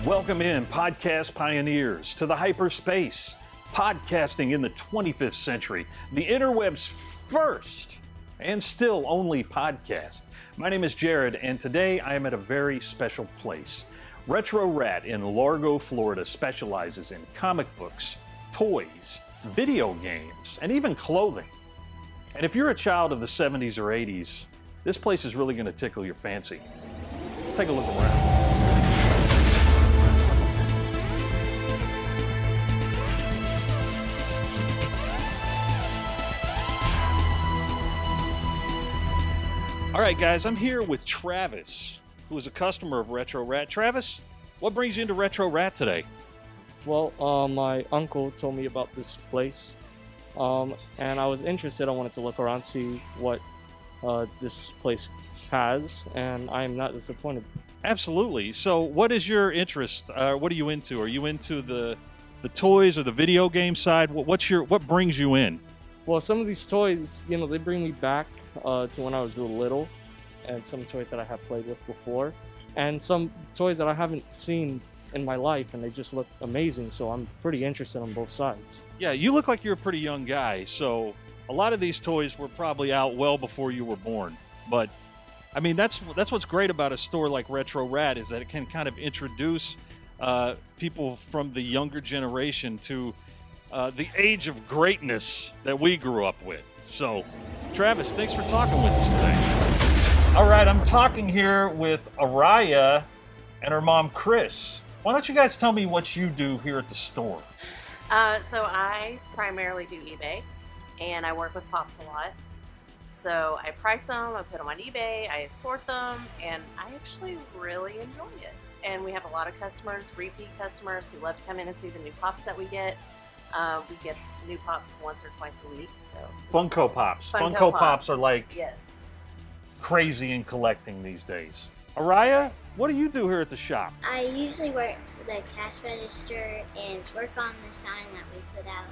Welcome in, podcast pioneers, to the hyperspace, podcasting in the 25th century, the interweb's first and still only podcast. My name is Jared, and today I am at a very special place. Retro Rat in Largo, Florida specializes in comic books, toys, video games, and even clothing. And if you're a child of the 70s or 80s, this place is really going to tickle your fancy. Let's take a look around. All right, guys, I'm here with Travis, who is a customer of Retro Rat. Travis, what brings you into Retro Rat today? Well, my uncle told me about this place, and I was interested. I wanted to look around, see what this place has, and I am not disappointed. Absolutely. So what is your interest? What are you into? Are you into the toys or the video game side? What brings you in? Well, some of these toys, they bring me back to when I was little, and some toys that I have played with before, and some toys that I haven't seen in my life, and they just look amazing, so I'm pretty interested on both sides. Yeah, you look like you're a pretty young guy, so a lot of these toys were probably out well before you were born. But I mean, that's what's great about a store like Retro Rat, is that it can kind of introduce people from the younger generation to the age of greatness that we grew up with. So, Travis, thanks for talking with us today. All right, I'm talking here with Araya and her mom, Chris. Why don't you guys tell me what you do here at the store? So I primarily do eBay, and I work with Pops a lot. So I price them, I put them on eBay, I sort them, and I actually really enjoy it. And we have a lot of customers, repeat customers, who love to come in and see the new Pops that we get. We get new Pops once or twice a week. So Funko Pops. Funko Pops are like yes, crazy in collecting these days. Araya, what do you do here at the shop? I usually work the cash register and work on the sign that we put out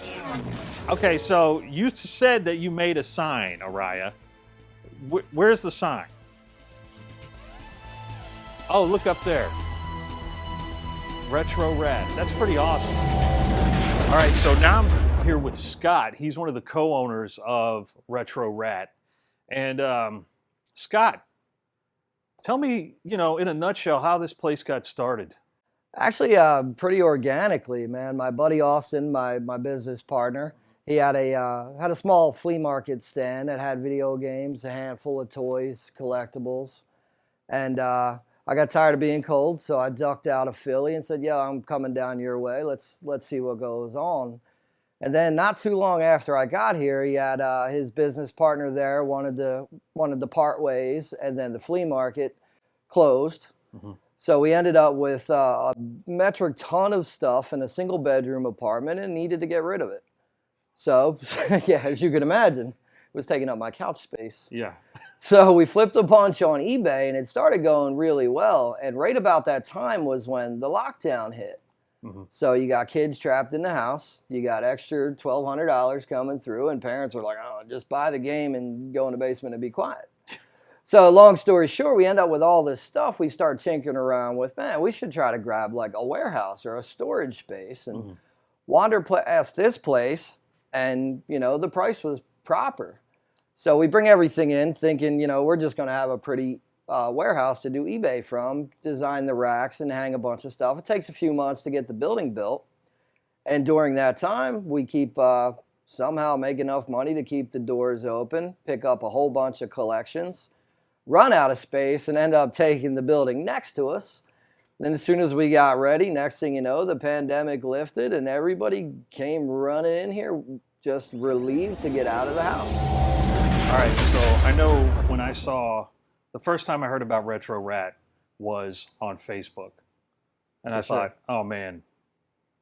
there. Okay, so you said that you made a sign, Araya. Where's the sign? Oh, look up there. Retro Rat. That's pretty awesome. All right, so now I'm here with Scott. He's one of the co-owners of Retro Rat. And Scott, tell me, in a nutshell, how this place got started. Actually, pretty organically, man. My buddy Austin, my business partner, he had a small flea market stand that had video games, a handful of toys, collectibles, and I got tired of being cold, so I ducked out of Philly and said, "Yeah, I'm coming down your way. Let's see what goes on." And then not too long after I got here, he had his business partner there wanted to part ways, and then the flea market closed. Mm-hmm. So we ended up with a metric ton of stuff in a single bedroom apartment and needed to get rid of it. So yeah, as you can imagine, it was taking up my couch space. Yeah. So we flipped a bunch on eBay, and it started going really well. And right about that time was when the lockdown hit. Mm-hmm. So you got kids trapped in the house. You got extra $1,200 coming through, and parents were like, "Oh, just buy the game and go in the basement and be quiet." So long story short, we end up with all this stuff. We start tinkering around with, man, we should try to grab like a warehouse or a storage space, and wander past this place, and the price was proper. So we bring everything in thinking, we're just going to have a pretty warehouse to do eBay from, design the racks and hang a bunch of stuff. It takes a few months to get the building built. And during that time, we keep somehow make enough money to keep the doors open, pick up a whole bunch of collections, run out of space, and end up taking the building next to us. Then as soon as we got ready, next thing you know, the pandemic lifted and everybody came running in here just relieved to get out of the house. All right, so I know when the first time I heard about Retro Rat was on Facebook. And I thought, oh man,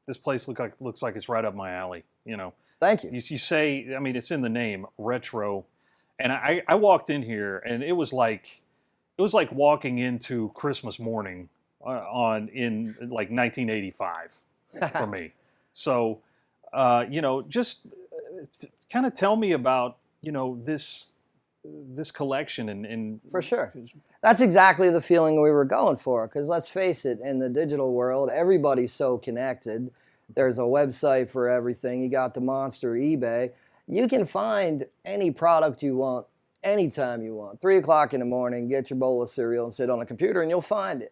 this place looks like it's right up my alley, Thank you. You say, I mean, it's in the name, retro. And I walked in here, and it was like walking into Christmas morning in like 1985 for me. So, just kind of tell me about, this this collection and For sure. That's exactly the feeling we were going for, because let's face it, in the digital world, everybody's so connected. There's a website for everything. You got the monster eBay. You can find any product you want anytime you want. 3 o'clock in the morning, get your bowl of cereal and sit on a computer and you'll find it.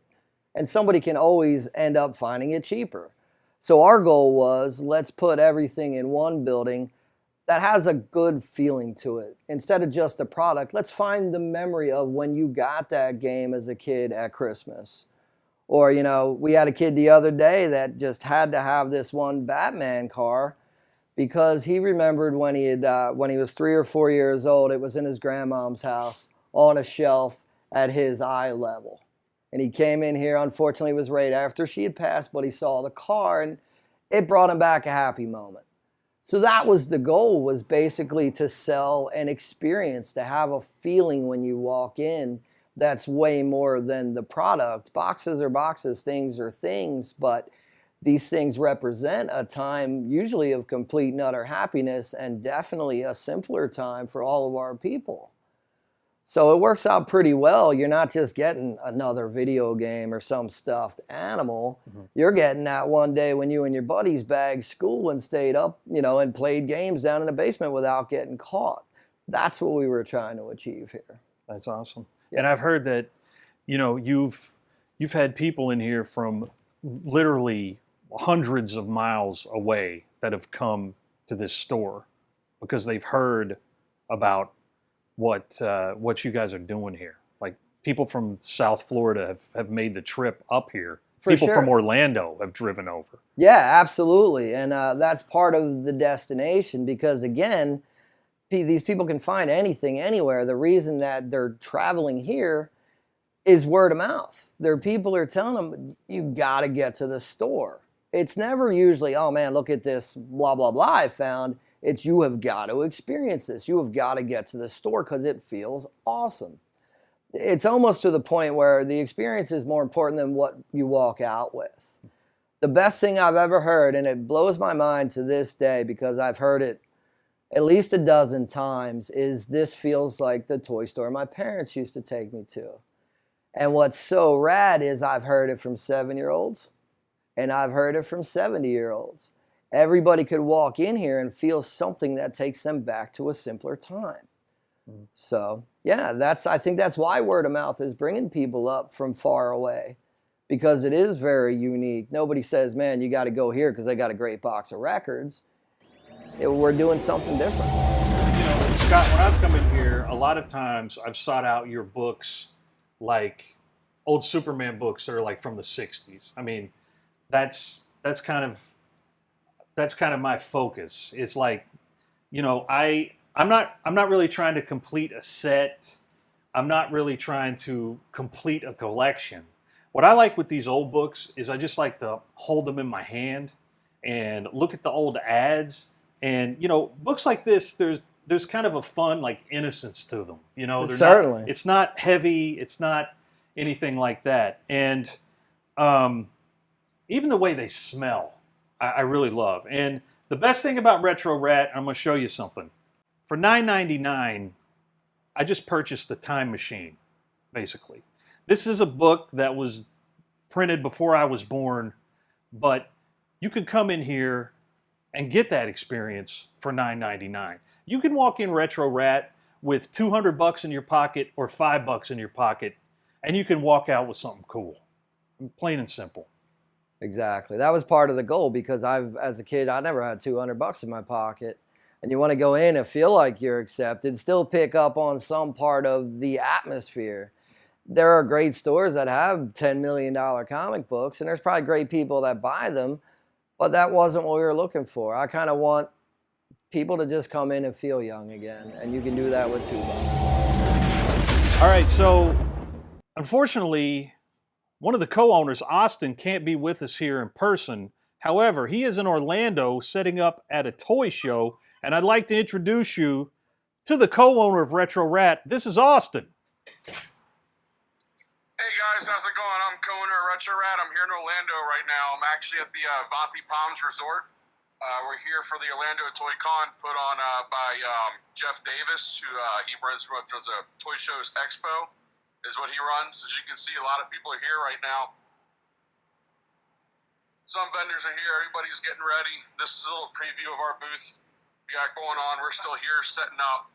And somebody can always end up finding it cheaper. So our goal was, let's put everything in one building that has a good feeling to it. Instead of just a product, let's find the memory of when you got that game as a kid at Christmas. Or, you know, we had a kid the other day that just had to have this one Batman car because he remembered when he was 3 or 4 years old, it was in his grandmom's house on a shelf at his eye level. And he came in here, unfortunately it was right after she had passed, but he saw the car and it brought him back a happy moment. So that was the goal, was basically to sell an experience, to have a feeling when you walk in that's way more than the product. Boxes are boxes, things are things, but these things represent a time usually of complete and utter happiness, and definitely a simpler time for all of our people. So it works out pretty well. You're not just getting another video game or some stuffed animal. Mm-hmm. You're getting that one day when you and your buddies bagged school and stayed up, you know, and played games down in the basement without getting caught. That's what we were trying to achieve here. That's awesome. Yeah. And I've heard that, you know, you've had people in here from literally hundreds of miles away that have come to this store because they've heard about what you guys are doing here. Like people from South Florida have made the trip up here. People from Orlando have driven over. Yeah, absolutely. And that's part of the destination because, again, these people can find anything anywhere. The reason that they're traveling here is word of mouth. There are people who are telling them, you got to get to the store. It's never usually, oh man, look at this blah, blah, blah I found. It's you have got to experience this. You have got to get to the store because it feels awesome. It's almost to the point where the experience is more important than what you walk out with. The best thing I've ever heard, and it blows my mind to this day because I've heard it at least a dozen times, is this feels like the toy store my parents used to take me to. And what's so rad is I've heard it from 7-year-olds and I've heard it from 70-year-olds. Everybody could walk in here and feel something that takes them back to a simpler time. Mm. So, yeah, I think that's why word of mouth is bringing people up from far away, because it is very unique. Nobody says, man, you got to go here because they got a great box of records. We're doing something different. You know, Scott, when I've come in here, a lot of times I've sought out your books, like old Superman books that are like from the 60s. I mean, that's kind of my focus. It's like, you know, I'm not really trying to complete a set. I'm not really trying to complete a collection. What I like with these old books is I just like to hold them in my hand and look at the old ads. And, you know, books like this, there's kind of a fun, like, innocence to them. You know, certainly. It's not heavy. It's not anything like that. And even the way they smell, I really love. And the best thing about Retro Rat, I'm going to show you something. For $9.99, I just purchased a time machine, basically. This is a book that was printed before I was born, but you could come in here and get that experience for $9.99. You can walk in Retro Rat with $200 in your pocket or $5 in your pocket, and you can walk out with something cool. Plain and simple. Exactly. That was part of the goal because as a kid, I never had $200 in my pocket. And you want to go in and feel like you're accepted, still pick up on some part of the atmosphere. There are great stores that have $10 million comic books, and there's probably great people that buy them, but that wasn't what we were looking for. I kind of want people to just come in and feel young again, and you can do that with $2. All right, so unfortunately, one of the co-owners, Austin, can't be with us here in person. However, he is in Orlando setting up at a toy show, and I'd like to introduce you to the co-owner of Retro Rat. This is Austin. Hey guys, how's it going? I'm co-owner of Retro Rat. I'm here in Orlando right now. I'm actually at the Avanti Palms Resort. We're here for the Orlando Toy Con put on by Jeff Davis, who he runs a Toy Shows Expo, is what he runs. As you can see, a lot of people are here right now. Some vendors are here. Everybody's getting ready. This is a little preview of our booth we got going on. We're still here setting up.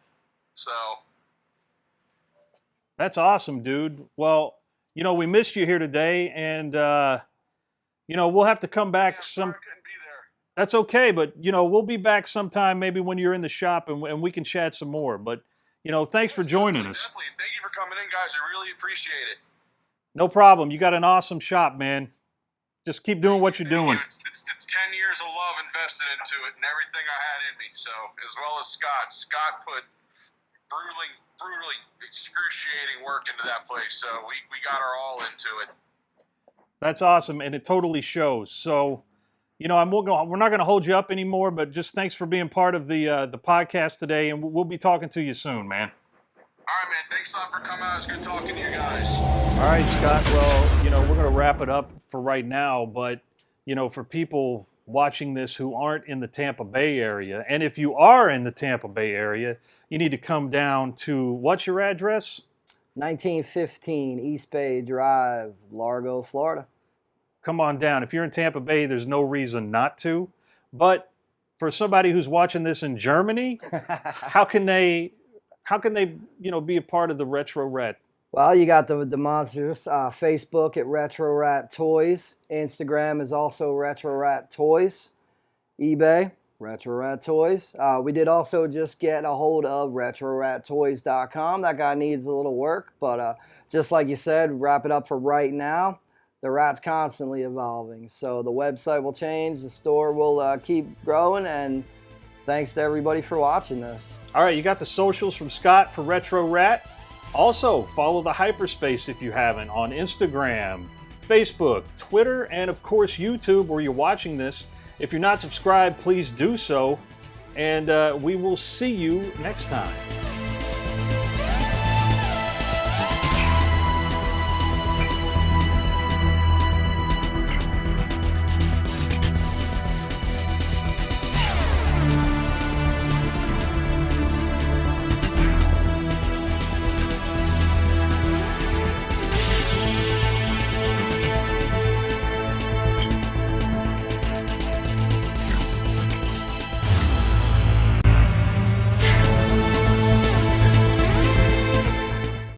So That's awesome, dude. Well, we missed you here today, and we'll have to come back some. Sorry I couldn't be there. That's okay, but we'll be back sometime, maybe when you're in the shop, and we can chat some more. But thanks for joining us. Definitely. Thank you for coming in, guys. I really appreciate it. No problem. You got an awesome shop, man. Just keep doing what you're doing. It's 10 years of love invested into it and everything I had in me. So, as well as Scott. Scott put brutally excruciating work into that place. So, we got our all into it. That's awesome, and it totally shows. So, we're not going to hold you up anymore, but just thanks for being part of the podcast today, and we'll be talking to you soon, man. All right, man. Thanks a lot for coming out. It was good talking to you guys. All right, Scott. Well, we're going to wrap it up for right now, but, for people watching this who aren't in the Tampa Bay area, and if you are in the Tampa Bay area, you need to come down to, what's your address? 1915 East Bay Drive, Largo, Florida. Come on down. If you're in Tampa Bay, there's no reason not to. But for somebody who's watching this in Germany, how can they be a part of the Retro Rat? Well, you got the monsters. Facebook at Retro Rat Toys. Instagram is also Retro Rat Toys. eBay, Retro Rat Toys. We did also just get a hold of RetroRatToys.com. That guy needs a little work, but just like you said, wrap it up for right now. The rat's constantly evolving, so the website will change, the store will keep growing, and thanks to everybody for watching this. All right, you got the socials from Scott for Retro Rat. Also, follow the Hyperspace if you haven't on Instagram, Facebook, Twitter, and of course YouTube where you're watching this. If you're not subscribed, please do so, and we will see you next time.